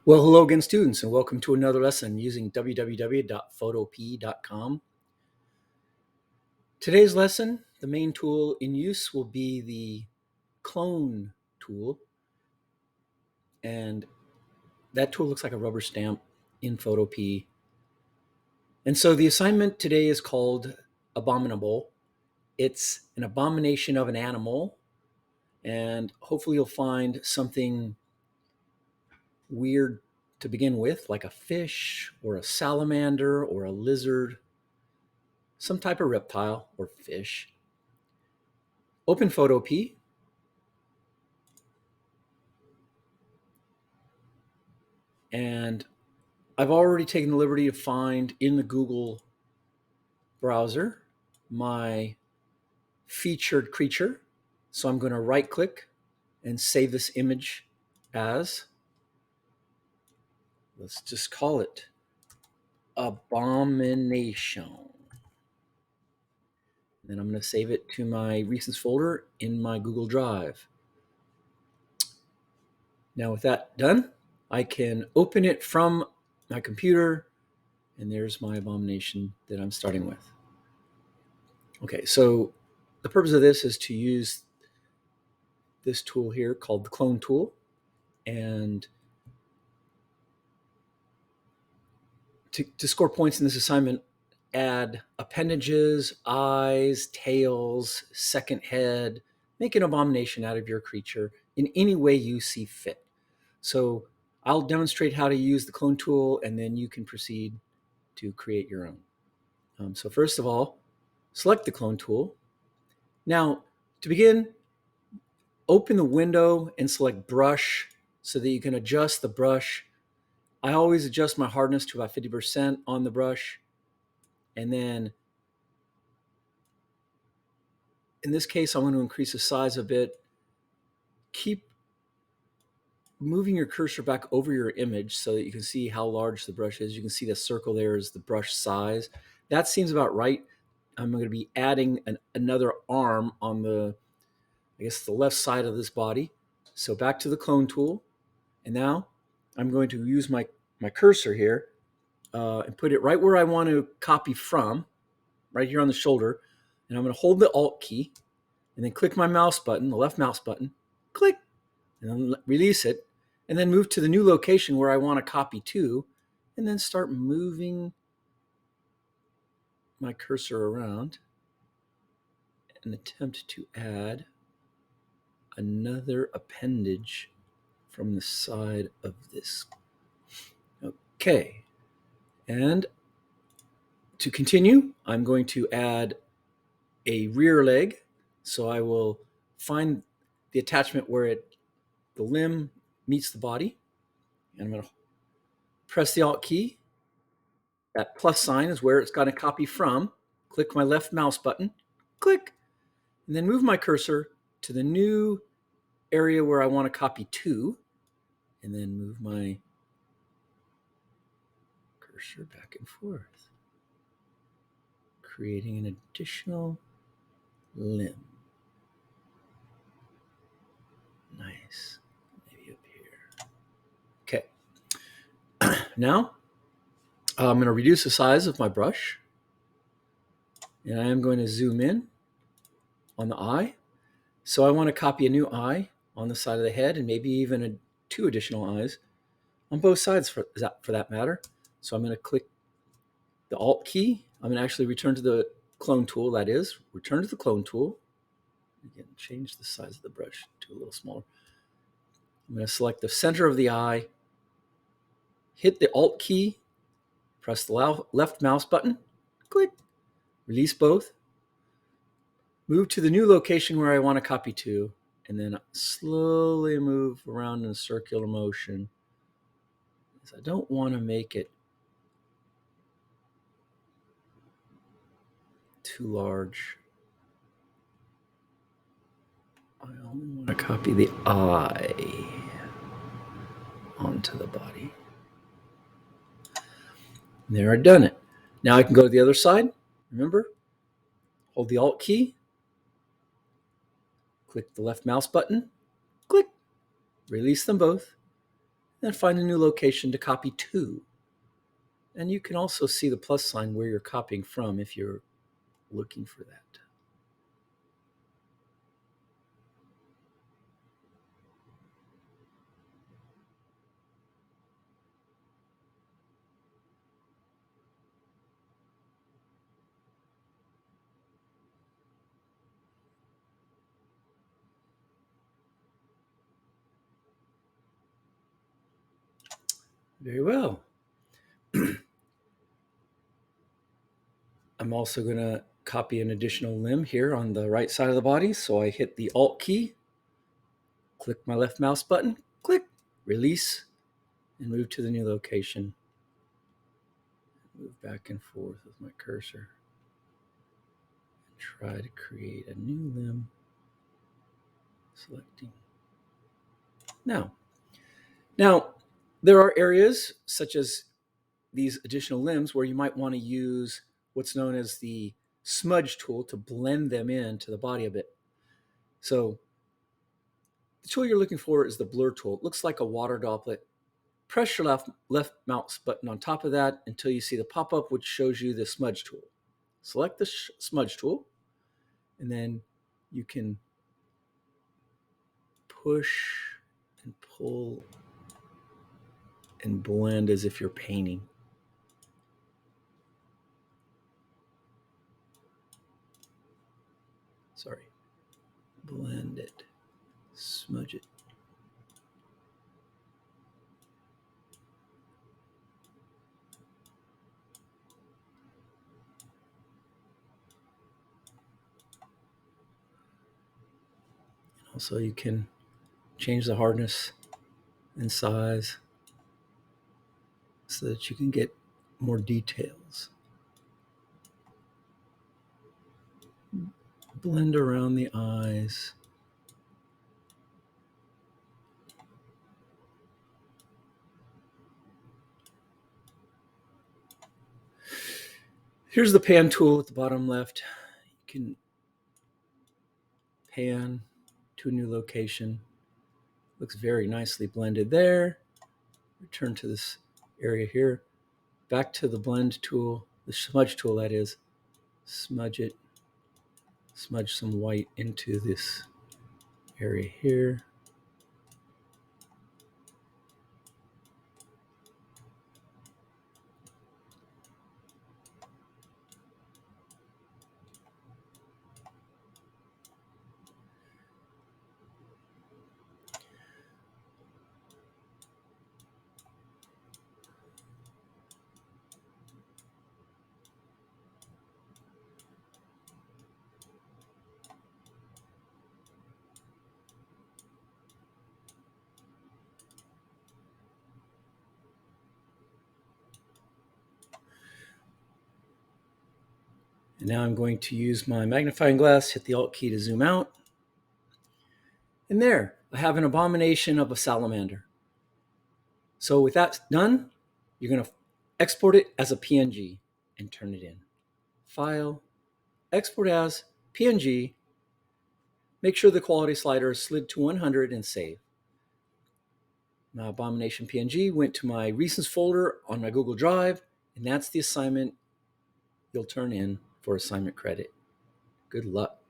Well, hello again, students, and welcome to another lesson using www.photop.com. Today's lesson, the main tool in use will be the clone tool, and that tool looks like a rubber stamp in Photop. And so the assignment today is called Abominamal. It's an abomination of an animal, and hopefully you'll find something weird to begin with, like a fish or a salamander or a lizard, some type of reptile or fish. Open Photop, and I've already taken the liberty to find in the Google browser my featured creature. So I'm going to right click and save this image as, let's just call it Abomination. Then I'm going to save it to my recents folder in my Google Drive. Now with that done, I can open it from my computer, and there's my abomination that I'm starting with. Okay, so the purpose of this is to use this tool here called the clone tool, and to score points in this assignment, add appendages, eyes, tails, second head, make an abomination out of your creature in any way you see fit. So I'll demonstrate how to use the clone tool, and then you can proceed to create your own. So first of all, select the clone tool. Now, to begin, open the window and select brush so that you can adjust the brush. I always adjust my hardness to about 50% on the brush. And then in this case, I want to increase the size a bit. Keep moving your cursor back over your image so that you can see how large the brush is. You can see the circle there is the brush size. That seems about right. I'm going to be adding another arm on the, I guess, the left side of this body. So back to the clone tool. And now I'm going to use my cursor here and put it right where I want to copy from, right here on the shoulder. And I'm going to hold the Alt key and then click my mouse button, the left mouse button, click, and then release it, and then move to the new location where I want to copy to, and then start moving my cursor around and attempt to add another appendage from the side of this. Okay, and to continue, I'm going to add a rear leg. So I will find the attachment where the limb meets the body. And I'm going to press the Alt key. That plus sign is where it's going to copy from. Click my left mouse button, click, and then move my cursor to the new area where I want to copy to, and then move my cursor back and forth, creating an additional limb. Nice. Maybe up here. Okay. Now, I'm going to reduce the size of my brush, and I am going to zoom in on the eye. So I want to copy a new eye on the side of the head, and maybe even two additional eyes on both sides for that matter. So I'm going to click the Alt key. I'm going to actually return to the clone tool, that is, return to the clone tool. Again, change the size of the brush to a little smaller. I'm going to select the center of the eye, hit the Alt key, press the left mouse button, click, release both, move to the new location where I want to copy to, and then slowly move around in a circular motion. I don't want to make it too large. I only want to copy the eye onto the body. And there, I've done it. Now I can go to the other side. Remember, hold the Alt key, click the left mouse button, click, release them both, Then find a new location to copy to. And you can also see the plus sign where you're copying from if you're looking for that. Very well. I'm also going to copy an additional limb here on the right side of the body. So I hit the Alt key, click my left mouse button, click, release, and move to the new location. Move back and forth with my cursor. And try to create a new limb. Selecting. Now, there are areas such as these additional limbs where you might want to use what's known as the smudge tool to blend them into the body a bit. So the tool you're looking for is the blur tool. It looks like a water droplet. Press your left mouse button on top of that until you see the pop-up which shows you the smudge tool. Select the smudge tool, and then you can push and pull and blend as if you're painting. Sorry. Blend it. Smudge it. Also, you can change the hardness and size so that you can get more details. Blend around the eyes. Here's the pan tool at the bottom left. You can pan to a new location. Looks very nicely blended there. Return to this area here. Back to the blend tool, the smudge tool that is. Smudge it. Smudge some white into this area here. And now I'm going to use my magnifying glass, hit the Alt key to zoom out. And there, I have an abomination of a salamander. So with that done, you're going to export it as a PNG and turn it in. File, export as PNG. Make sure the quality slider is slid to 100 and save. My abomination PNG went to my recents folder on my Google Drive, and that's the assignment you'll turn in for assignment credit. Good luck.